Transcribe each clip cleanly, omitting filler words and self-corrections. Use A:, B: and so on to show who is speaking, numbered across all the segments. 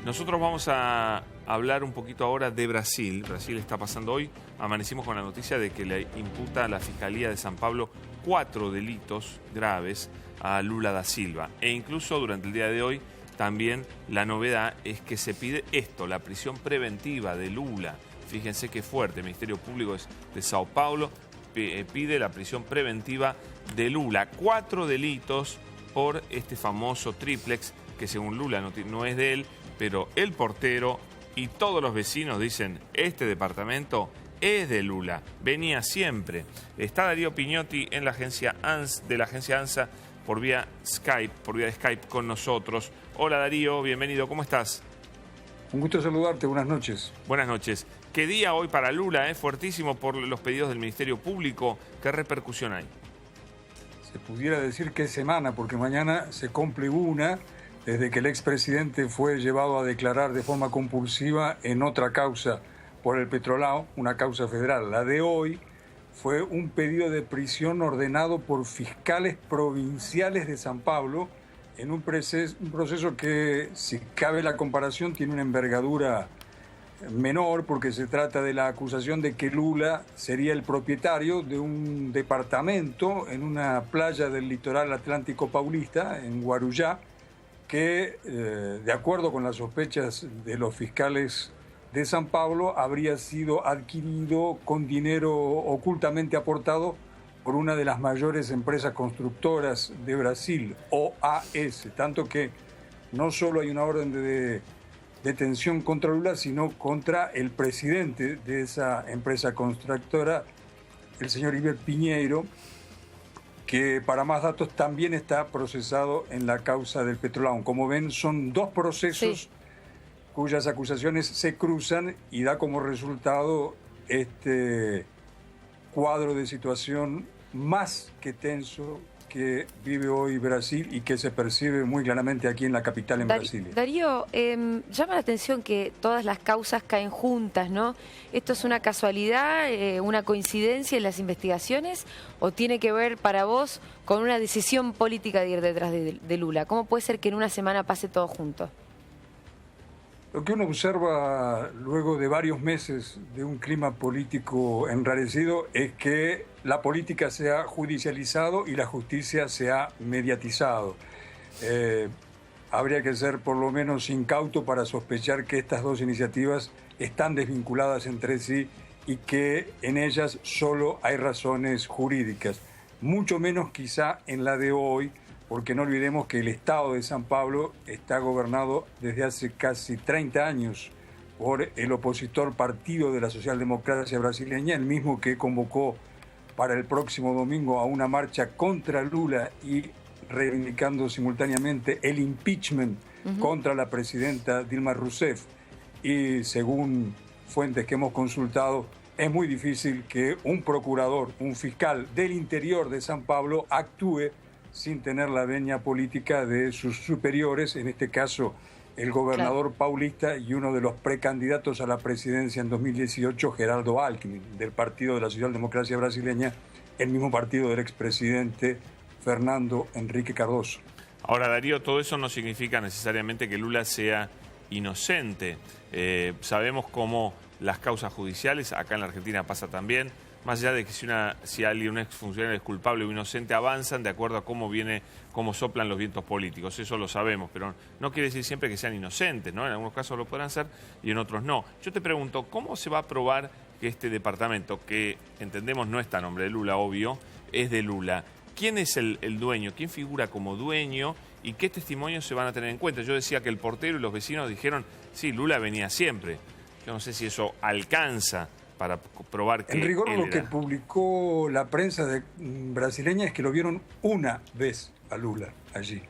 A: Nosotros vamos a hablar un poquito ahora de Brasil. Brasil está pasando hoy. Amanecimos con la noticia de que le imputa a la Fiscalía de San Pablo 4 delitos graves a Lula da Silva. E incluso durante el día de hoy también la novedad es que se pide esto, la prisión preventiva de Lula. Fíjense qué fuerte. El Ministerio Público de Sao Paulo pide la prisión preventiva de Lula. 4 delitos por este famoso triplex que según Lula no es de él, pero el portero y todos los vecinos dicen, este departamento es de Lula, venía siempre. Está Darío Pignotti en la agencia ANSA por vía de Skype con nosotros. Hola Darío, bienvenido, ¿cómo estás?
B: Un gusto saludarte, buenas noches.
A: Buenas noches. ¿Qué día hoy para Lula? Fuertísimo por los pedidos del Ministerio Público. ¿Qué repercusión hay?
B: Se pudiera decir que es semana, porque mañana se cumple una desde que el expresidente fue llevado a declarar de forma compulsiva en otra causa por el Petrolao, una causa federal. La de hoy fue un pedido de prisión ordenado por fiscales provinciales de San Pablo en un proceso que, si cabe la comparación, tiene una envergadura menor, porque se trata de la acusación de que Lula sería el propietario de un departamento en una playa del litoral atlántico paulista, en Guarujá, que, de acuerdo con las sospechas de los fiscales de San Pablo, habría sido adquirido con dinero ocultamente aportado por una de las mayores empresas constructoras de Brasil, OAS, tanto que no solo hay una orden de detención contra Lula, sino contra el presidente de esa empresa constructora, el señor Iber Pinheiro, que para más datos también está procesado en la causa del Petrolao. Como ven, son dos procesos cuyas acusaciones se cruzan y da como resultado este cuadro de situación más que tenso que vive hoy Brasil y que se percibe muy claramente aquí en la capital, en Brasilia.
C: Darío, llama la atención que todas las causas caen juntas, ¿no? ¿Esto es una casualidad, una coincidencia en las investigaciones o tiene que ver para vos con una decisión política de ir detrás de Lula? ¿Cómo puede ser que en una semana pase todo junto?
B: Lo que uno observa luego de varios meses de un clima político enrarecido es que la política se ha judicializado y la justicia se ha mediatizado. Habría que ser por lo menos incauto para sospechar que estas dos iniciativas están desvinculadas entre sí y que en ellas solo hay razones jurídicas. Mucho menos quizá en la de hoy, porque no olvidemos que el Estado de San Pablo está gobernado desde hace casi 30 años por el opositor Partido de la Socialdemocracia Brasileña, el mismo que convocó para el próximo domingo a una marcha contra Lula y reivindicando simultáneamente el impeachment contra la presidenta Dilma Rousseff. Y según fuentes que hemos consultado, es muy difícil que un procurador, un fiscal del interior de San Pablo actúe sin tener la venia política de sus superiores, en este caso el gobernador paulista y uno de los precandidatos a la presidencia en 2018, Geraldo Alckmin, del Partido de la Socialdemocracia Brasileña, el mismo partido del expresidente Fernando Henrique Cardoso.
A: Ahora, Darío, todo eso no significa necesariamente que Lula sea inocente. Sabemos cómo las causas judiciales, acá en la Argentina pasa también, más allá de que si alguien, un exfuncionario es culpable o inocente, avanzan de acuerdo a cómo soplan los vientos políticos. Eso lo sabemos, pero no quiere decir siempre que sean inocentes, ¿no? En algunos casos lo podrán ser y en otros no. Yo te pregunto, ¿cómo se va a probar que este departamento, que entendemos no está a nombre de Lula, obvio, es de Lula? ¿Quién es el dueño? ¿Quién figura como dueño? ¿Y qué testimonios se van a tener en cuenta? Yo decía que el portero y los vecinos dijeron, sí, Lula venía siempre. Yo no sé si eso alcanza para probar que
B: en rigor
A: él
B: lo que
A: era.
B: publicó la prensa brasileña es que lo vieron una vez a Lula allí.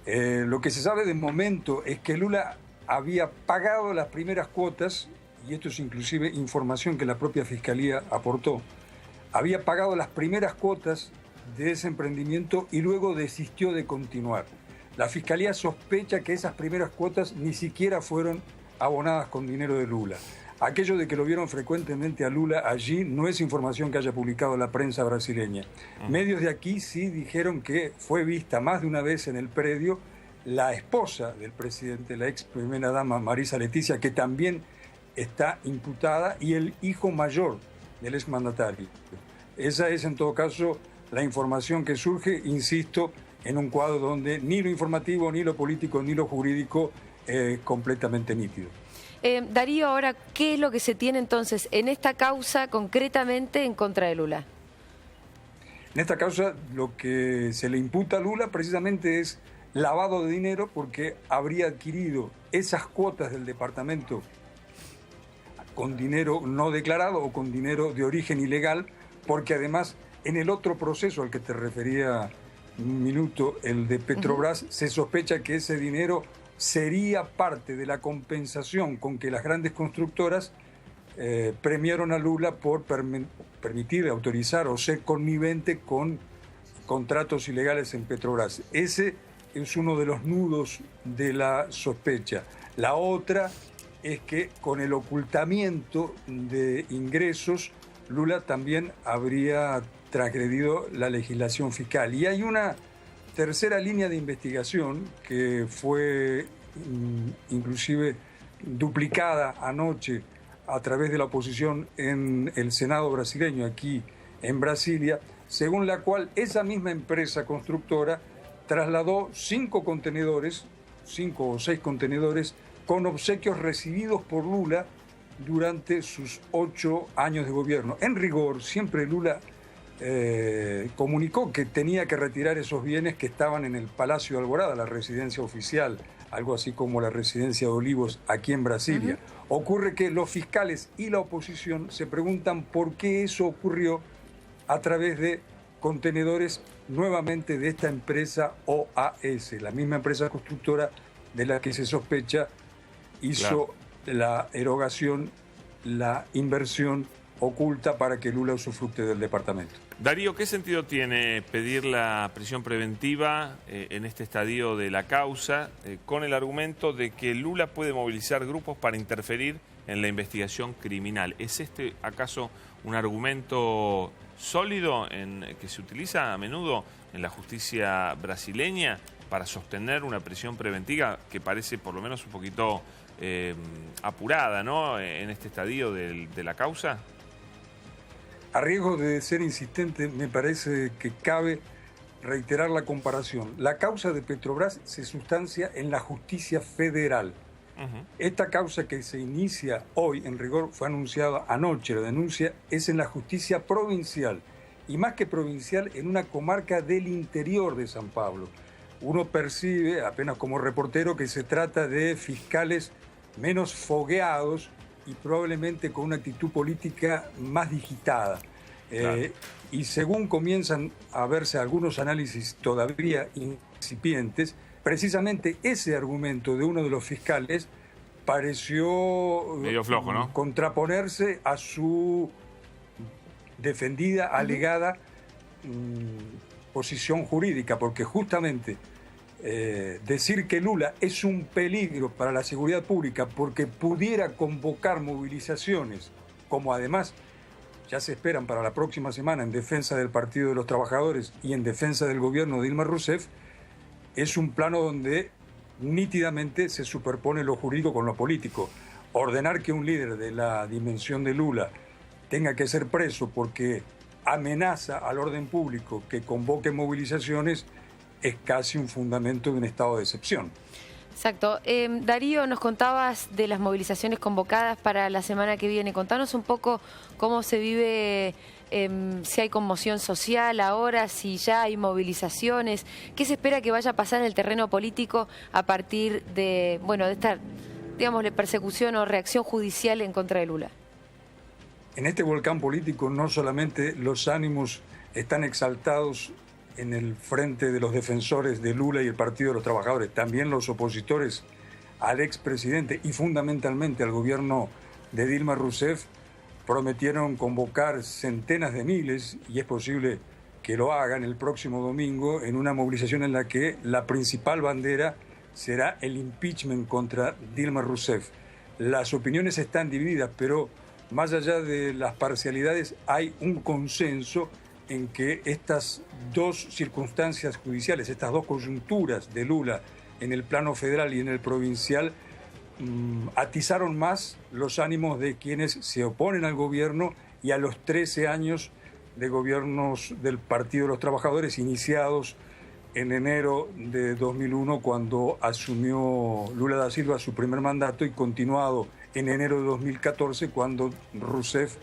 B: Lo que se sabe de momento es que Lula había pagado las primeras cuotas, y esto es inclusive información que la propia Fiscalía aportó, había pagado las primeras cuotas de ese emprendimiento y luego desistió de continuar. La Fiscalía sospecha que esas primeras cuotas ni siquiera fueron abonadas con dinero de Lula. Aquello de que lo vieron frecuentemente a Lula allí no es información que haya publicado la prensa brasileña. Medios de aquí sí dijeron que fue vista más de una vez en el predio la esposa del presidente, la ex primera dama Marisa Leticia, que también está imputada, y el hijo mayor del exmandatario. Esa es, en todo caso, la información que surge, insisto, en un cuadro donde ni lo informativo, ni lo político, ni lo jurídico es completamente nítido.
C: Darío, ahora, ¿qué es lo que se tiene entonces en esta causa concretamente en contra de Lula?
B: En esta causa lo que se le imputa a Lula precisamente es lavado de dinero, porque habría adquirido esas cuotas del departamento con dinero no declarado o con dinero de origen ilegal, porque además en el otro proceso al que te refería un minuto, el de Petrobras, se sospecha que ese dinero sería parte de la compensación con que las grandes constructoras premiaron a Lula por permitir, autorizar o ser connivente con contratos ilegales en Petrobras. Ese es uno de los nudos de la sospecha. La otra es que con el ocultamiento de ingresos, Lula también habría transgredido la legislación fiscal. Y hay una tercera línea de investigación que fue inclusive duplicada anoche a través de la oposición en el Senado brasileño, aquí en Brasilia, según la cual esa misma empresa constructora trasladó 5 o 6 contenedores con obsequios recibidos por Lula durante sus 8 años de gobierno. En rigor, siempre Lula comunicó que tenía que retirar esos bienes que estaban en el Palacio de Alvorada, la residencia oficial, algo así como la residencia de Olivos aquí en Brasilia. Ocurre que los fiscales y la oposición se preguntan por qué eso ocurrió a través de contenedores nuevamente de esta empresa OAS, la misma empresa constructora de la que se sospecha hizo la erogación, la inversión oculta para que Lula usufructe del departamento.
A: Darío, ¿qué sentido tiene pedir la prisión preventiva en este estadio de la causa con el argumento de que Lula puede movilizar grupos para interferir en la investigación criminal? ¿Es este acaso un argumento sólido que se utiliza a menudo en la justicia brasileña para sostener una prisión preventiva que parece por lo menos un poquito apurada, ¿no?, en este estadio de la causa?
B: A riesgo de ser insistente, me parece que cabe reiterar la comparación. La causa de Petrobras se sustancia en la justicia federal. Esta causa que se inicia hoy, en rigor fue anunciada anoche, la denuncia es en la justicia provincial, y más que provincial, en una comarca del interior de San Pablo. Uno percibe, apenas como reportero, que se trata de fiscales menos fogueados y probablemente con una actitud política más digitada. Claro. Y según comienzan a verse algunos análisis todavía incipientes, precisamente ese argumento de uno de los fiscales pareció
A: medio flojo, ¿no?,
B: contraponerse a su defendida, alegada posición jurídica, porque justamente decir que Lula es un peligro para la seguridad pública porque pudiera convocar movilizaciones, como además ya se esperan para la próxima semana en defensa del Partido de los Trabajadores y en defensa del gobierno de Dilma Rousseff, es un plano donde nítidamente se superpone lo jurídico con lo político. Ordenar que un líder de la dimensión de Lula tenga que ser preso porque amenaza al orden público que convoque movilizaciones es casi un fundamento de un estado de excepción.
C: Exacto. Darío, nos contabas de las movilizaciones convocadas para la semana que viene. Contanos un poco cómo se vive, si hay conmoción social ahora, si ya hay movilizaciones. ¿Qué se espera que vaya a pasar en el terreno político a partir de, bueno, de esta, digámosle, persecución o reacción judicial en contra de Lula?
B: En este volcán político no solamente los ánimos están exaltados en el frente de los defensores de Lula y el Partido de los Trabajadores, también los opositores al expresidente y fundamentalmente al gobierno de Dilma Rousseff prometieron convocar centenas de miles, y es posible que lo hagan el próximo domingo, en una movilización en la que la principal bandera será el impeachment contra Dilma Rousseff. Las opiniones están divididas, pero más allá de las parcialidades hay un consenso en que estas dos circunstancias judiciales, estas dos coyunturas de Lula en el plano federal y en el provincial atizaron más los ánimos de quienes se oponen al gobierno y a los 13 años de gobiernos del Partido de los Trabajadores iniciados en enero de 2001, cuando asumió Lula da Silva su primer mandato, y continuado en enero de 2014, cuando Rousseff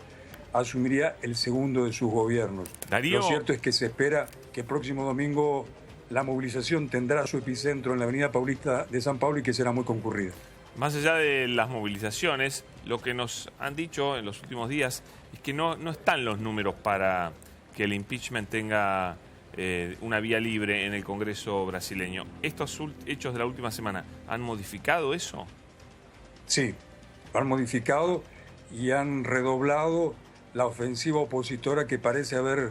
B: asumiría el segundo de sus gobiernos.
A: Darío...
B: Lo cierto es que se espera que el próximo domingo la movilización tendrá su epicentro en la Avenida Paulista de San Pablo y que será muy concurrida.
A: Más allá de las movilizaciones, lo que nos han dicho en los últimos días es que no están los números para que el impeachment tenga una vía libre en el Congreso brasileño. ¿Estos hechos de la última semana han modificado eso?
B: Sí, han modificado y han redoblado la ofensiva opositora, que parece haber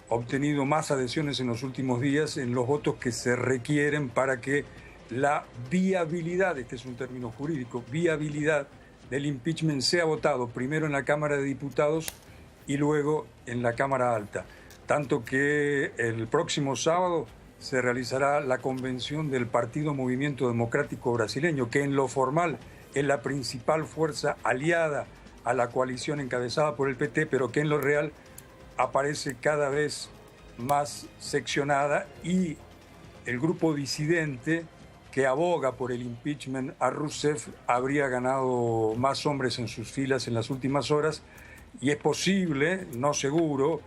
B: obtenido más adhesiones en los últimos días en los votos que se requieren para que la viabilidad, este es un término jurídico, viabilidad del impeachment sea votado primero en la Cámara de Diputados y luego en la Cámara Alta. Tanto que el próximo sábado se realizará la convención del Partido Movimiento Democrático Brasileño, que en lo formal es la principal fuerza aliada a la coalición encabezada por el PT, pero que en lo real aparece cada vez más seccionada, y el grupo disidente que aboga por el impeachment a Rousseff habría ganado más hombres en sus filas en las últimas horas, y es posible, no seguro,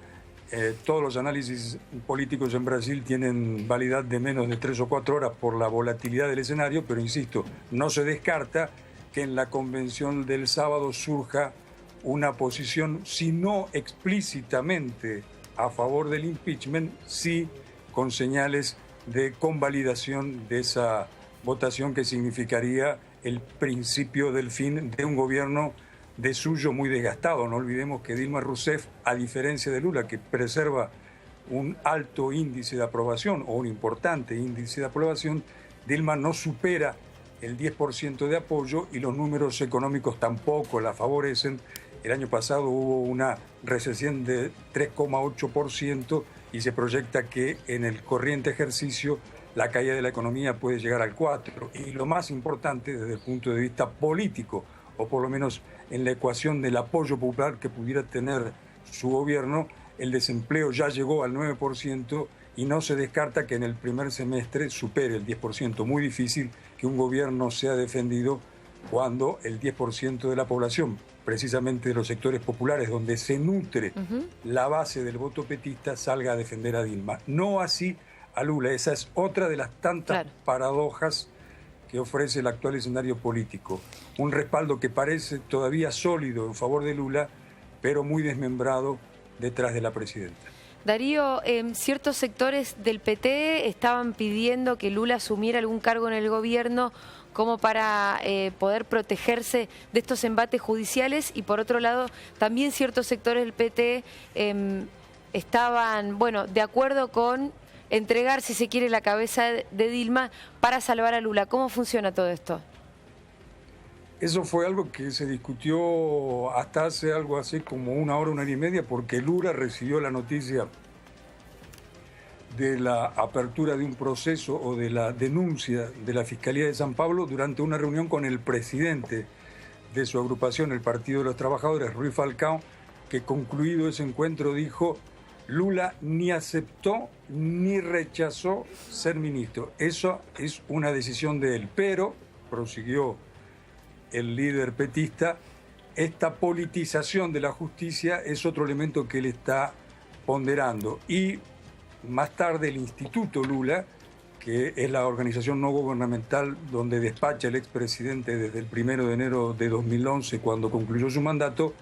B: todos los análisis políticos en Brasil tienen validad de menos de 3 o 4 horas por la volatilidad del escenario, pero insisto, no se descarta que en la convención del sábado surja una posición, si no explícitamente a favor del impeachment, sí con señales de convalidación de esa votación, que significaría el principio del fin de un gobierno de suyo muy desgastado. No olvidemos que Dilma Rousseff, a diferencia de Lula, que preserva un alto índice de aprobación o un importante índice de aprobación, Dilma no supera el 10% de apoyo y los números económicos tampoco la favorecen. El año pasado hubo una recesión de 3,8% y se proyecta que en el corriente ejercicio la caída de la economía puede llegar al 4%. Y lo más importante desde el punto de vista político, o por lo menos en la ecuación del apoyo popular que pudiera tener su gobierno, el desempleo ya llegó al 9% y no se descarta que en el primer semestre supere el 10%. Muy difícil que un gobierno sea defendido cuando el 10% de la población, precisamente de los sectores populares, donde se nutre la base del voto petista, salga a defender a Dilma. No así a Lula. Esa es otra de las tantas paradojas que ofrece el actual escenario político. Un respaldo que parece todavía sólido en favor de Lula, pero muy desmembrado detrás de la presidenta.
C: Darío, ciertos sectores del PT estaban pidiendo que Lula asumiera algún cargo en el gobierno como para poder protegerse de estos embates judiciales, y por otro lado también ciertos sectores del PT estaban, bueno, de acuerdo con entregar, si se quiere, la cabeza de Dilma para salvar a Lula. ¿Cómo funciona todo esto?
B: Eso fue algo que se discutió hasta hace algo así como 1 hora, 1 hora y media, porque Lula recibió la noticia de la apertura de un proceso o de la denuncia de la Fiscalía de San Pablo durante una reunión con el presidente de su agrupación, el Partido de los Trabajadores, Ruy Falcao, que concluido ese encuentro dijo: Lula ni aceptó ni rechazó ser ministro. Eso es una decisión de él. Pero, prosiguió el líder petista, esta politización de la justicia es otro elemento que él está ponderando. Y más tarde el Instituto Lula, que es la organización no gubernamental donde despacha el expresidente desde el 1 de enero de 2011, cuando concluyó su mandato,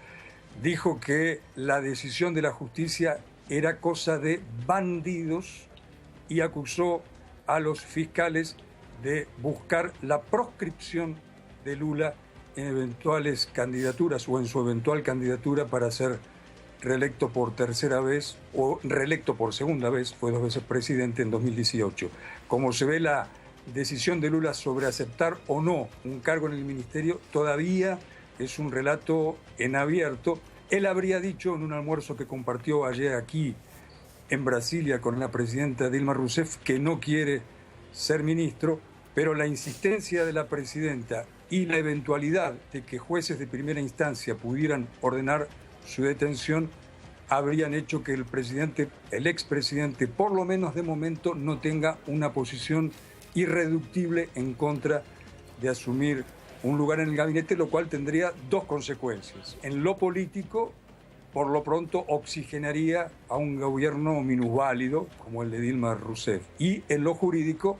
B: dijo que la decisión de la justicia era cosa de bandidos y acusó a los fiscales de buscar la proscripción de Lula en eventuales candidaturas o en su eventual candidatura para ser reelecto por tercera vez o reelecto por segunda vez. Fue 2 veces presidente en 2018. Como se ve, la decisión de Lula sobre aceptar o no un cargo en el ministerio todavía es un relato en abierto. Él habría dicho en un almuerzo que compartió ayer aquí en Brasilia con la presidenta Dilma Rousseff que no quiere ser ministro, Pero la insistencia de la presidenta y la eventualidad de que jueces de primera instancia pudieran ordenar su detención habrían hecho que el expresidente, por lo menos de momento, no tenga una posición irreductible en contra de asumir un lugar en el gabinete, lo cual tendría dos consecuencias. En lo político, por lo pronto, oxigenaría a un gobierno minusválido como el de Dilma Rousseff. Y en lo jurídico,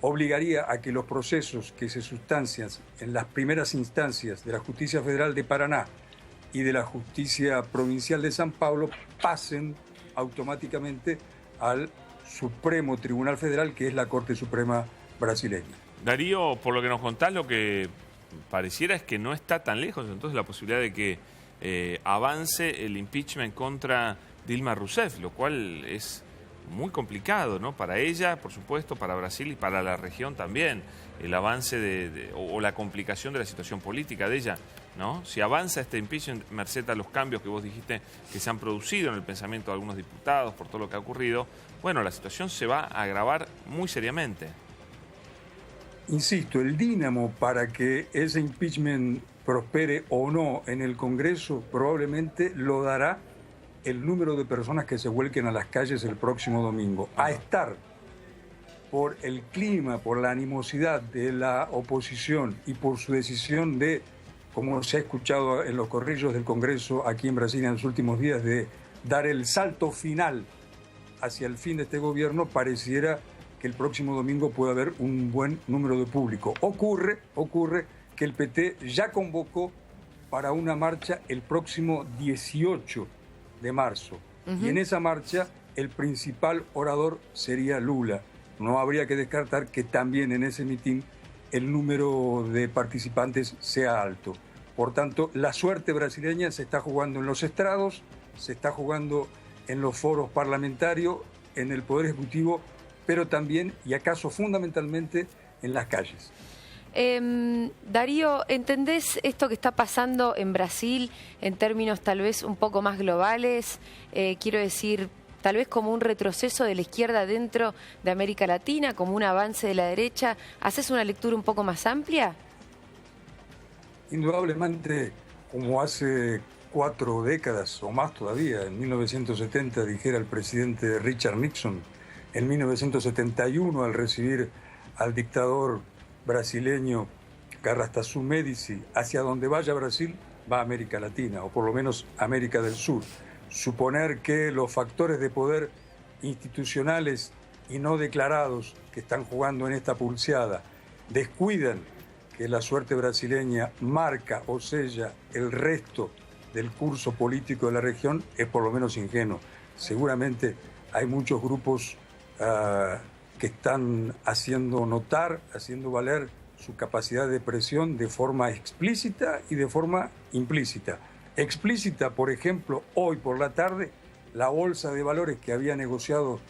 B: obligaría a que los procesos que se sustancian en las primeras instancias de la Justicia Federal de Paraná y de la Justicia Provincial de San Pablo pasen automáticamente al Supremo Tribunal Federal, que es la Corte Suprema brasileña.
A: Darío, por lo que nos contás, lo que pareciera es que no está tan lejos entonces la posibilidad de que avance el impeachment contra Dilma Rousseff, lo cual es muy complicado, ¿no? Para ella, por supuesto, para Brasil y para la región también, el avance o la complicación de la situación política de ella, ¿no? Si avanza este impeachment, merced a los cambios que vos dijiste que se han producido en el pensamiento de algunos diputados por todo lo que ha ocurrido, bueno, la situación se va a agravar muy seriamente.
B: Insisto, el dínamo para que ese impeachment prospere o no en el Congreso probablemente lo dará el número de personas que se vuelquen a las calles el próximo domingo. A estar por el clima, por la animosidad de la oposición y por su decisión de, como se ha escuchado en los corrillos del Congreso aquí en Brasil en los últimos días, de dar el salto final hacia el fin de este gobierno, pareciera que el próximo domingo puede haber un buen número de público. Ocurre que el PT ya convocó para una marcha el próximo 18 de marzo. Y en esa marcha el principal orador sería Lula. No habría que descartar que también en ese mitin el número de participantes sea alto. Por tanto, la suerte brasileña se está jugando en los estrados, se está jugando en los foros parlamentarios, en el Poder Ejecutivo, pero también, y acaso fundamentalmente, en las calles.
C: Darío, ¿entendés esto que está pasando en Brasil en términos tal vez un poco más globales? Quiero decir, tal vez como un retroceso de la izquierda dentro de América Latina, como un avance de la derecha. ¿Haces una lectura un poco más amplia?
B: Indudablemente, como hace 4 décadas o más todavía, en 1970 dijera el presidente Richard Nixon, en 1971 al recibir al dictador brasileño Garrastazu Médici, hacia donde vaya Brasil va América Latina, o por lo menos América del Sur. Suponer que los factores de poder institucionales y no declarados que están jugando en esta pulseada descuidan que la suerte brasileña marca o sella el resto del curso político de la región es por lo menos ingenuo. Seguramente hay muchos grupos que están haciendo notar, haciendo valer su capacidad de presión de forma explícita y de forma implícita. Explícita, por ejemplo, hoy por la tarde, la bolsa de valores que había negociado,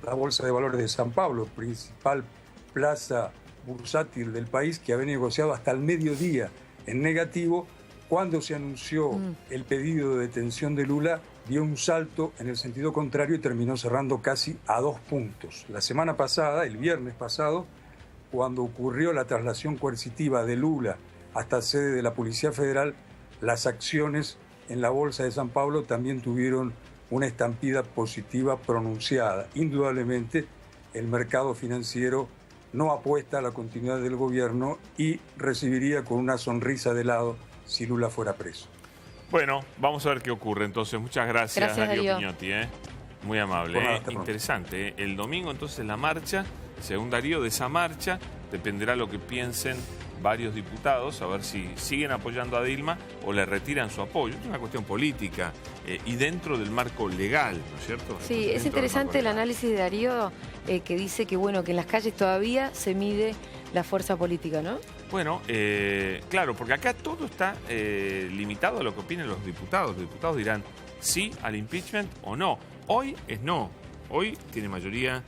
B: la bolsa de valores de San Pablo, principal plaza bursátil del país, que había negociado hasta el mediodía en negativo, cuando se anunció el pedido de detención de Lula, dio un salto en el sentido contrario y terminó cerrando casi a 2 puntos. La semana pasada, el viernes pasado, cuando ocurrió la traslación coercitiva de Lula hasta sede de la Policía Federal, las acciones en la Bolsa de San Pablo también tuvieron una estampida positiva pronunciada. Indudablemente, el mercado financiero no apuesta a la continuidad del gobierno y recibiría con una sonrisa de lado si Lula fuera preso.
A: Bueno, vamos a ver qué ocurre entonces. Muchas gracias Darío Piñotti. Muy amable, interesante. El domingo entonces la marcha, según Darío, de esa marcha dependerá lo que piensen varios diputados, a ver si siguen apoyando a Dilma o le retiran su apoyo. Es una cuestión política y dentro del marco legal, ¿no es cierto?
C: Sí, entonces, es interesante el análisis de Darío que dice que, bueno, que en las calles todavía se mide la fuerza política, ¿no?
A: Bueno, claro, porque acá todo está limitado a lo que opinen los diputados. Los diputados dirán sí al impeachment o no. Hoy es no. Hoy tiene mayoría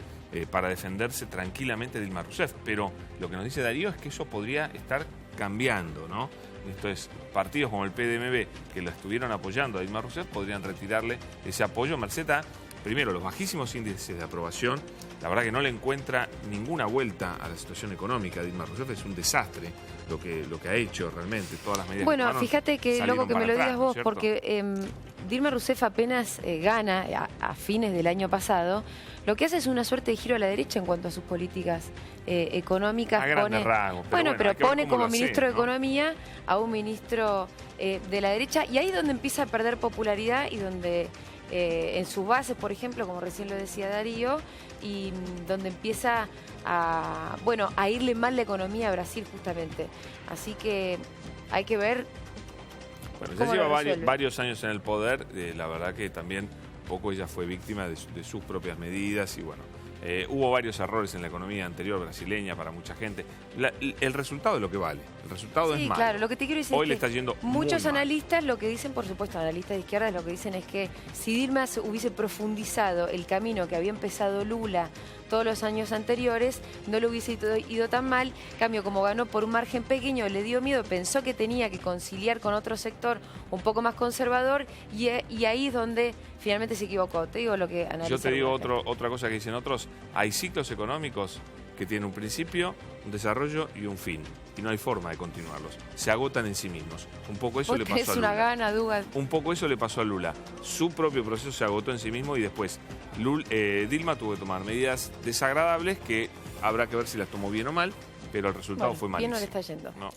A: para defenderse tranquilamente de Dilma Rousseff. Pero lo que nos dice Darío es que eso podría estar cambiando, ¿no? Esto es, partidos como el PDMB que lo estuvieron apoyando a Dilma Rousseff podrían retirarle ese apoyo, merced a, primero, los bajísimos índices de aprobación la verdad que no le encuentra ninguna vuelta a la situación económica. Dilma Rousseff es un desastre lo que ha hecho realmente, todas las medidas
C: Bueno,
A: que tomaron
C: fíjate que
A: salieron
C: loco que me
A: para
C: lo
A: atrás,
C: digas
A: ¿no es
C: vos,
A: cierto?
C: porque Dilma Rousseff apenas gana a fines del año pasado, lo que hace es una suerte de giro a la derecha en cuanto a sus políticas económicas.
A: A grandes rasgos, pero
C: pero
A: hay que ver
C: pone
A: cómo
C: como
A: lo hace,
C: ministro de
A: ¿no?
C: Economía a un ministro de la derecha, y ahí es donde empieza a perder popularidad y donde en sus bases, por ejemplo, como recién lo decía Darío, y donde empieza a irle mal la economía a Brasil justamente. Así que hay que ver.
A: Bueno, ya
C: ¿Cómo
A: lleva
C: lo resuelve?
A: varios años en el poder, la verdad que también un poco ella fue víctima de sus propias medidas y bueno, hubo varios errores en la economía anterior brasileña para mucha gente. El resultado es lo que vale, el resultado es
C: Sí,
A: malo.
C: claro, lo que te quiero decir
A: Hoy
C: es
A: le
C: que
A: está yendo
C: muchos
A: muy mal.
C: analistas lo que dicen, por supuesto, analistas de izquierda, lo que dicen es que si Dilma hubiese profundizado el camino que había empezado Lula todos los años anteriores, no le hubiese ido tan mal. En cambio, como ganó por un margen pequeño, le dio miedo, pensó que tenía que conciliar con otro sector un poco más conservador y ahí es donde finalmente se equivocó. Te digo lo que analiza.
A: Yo te digo
C: alguna gente.
A: otra cosa que dicen otros, hay ciclos económicos que tienen un principio, un desarrollo y un fin, y no hay forma de continuarlos, se agotan en sí mismos. Un poco eso
C: Vos
A: le
C: tenés
A: pasó a
C: una
A: Lula.
C: gana, Dugan.
A: Un poco eso le pasó a Lula. Su propio proceso se agotó en sí mismo y después Dilma tuvo que tomar medidas desagradables que habrá que ver si las tomó bien o mal, pero el resultado
C: Bueno,
A: fue
C: bien
A: malísimo.
C: no le está yendo.
A: No.